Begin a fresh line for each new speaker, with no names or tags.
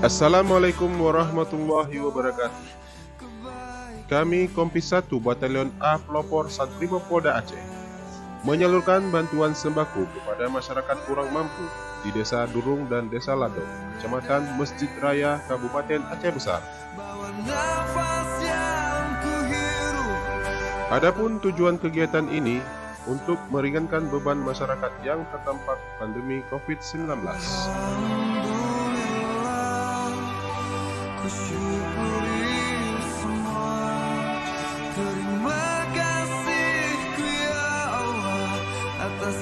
Assalamualaikum warahmatullahi wabarakatuh. Kami Kompi 1 Batalion A Pelopor Satrimob Polda Aceh menyalurkan bantuan sembako kepada masyarakat kurang mampu di Desa Durung dan Desa Ladong, Kecamatan Masjid Raya, Kabupaten Aceh Besar. Adapun tujuan kegiatan ini untuk meringankan beban masyarakat yang terdampak pandemi COVID-19.
Terima kasih ya Allah atas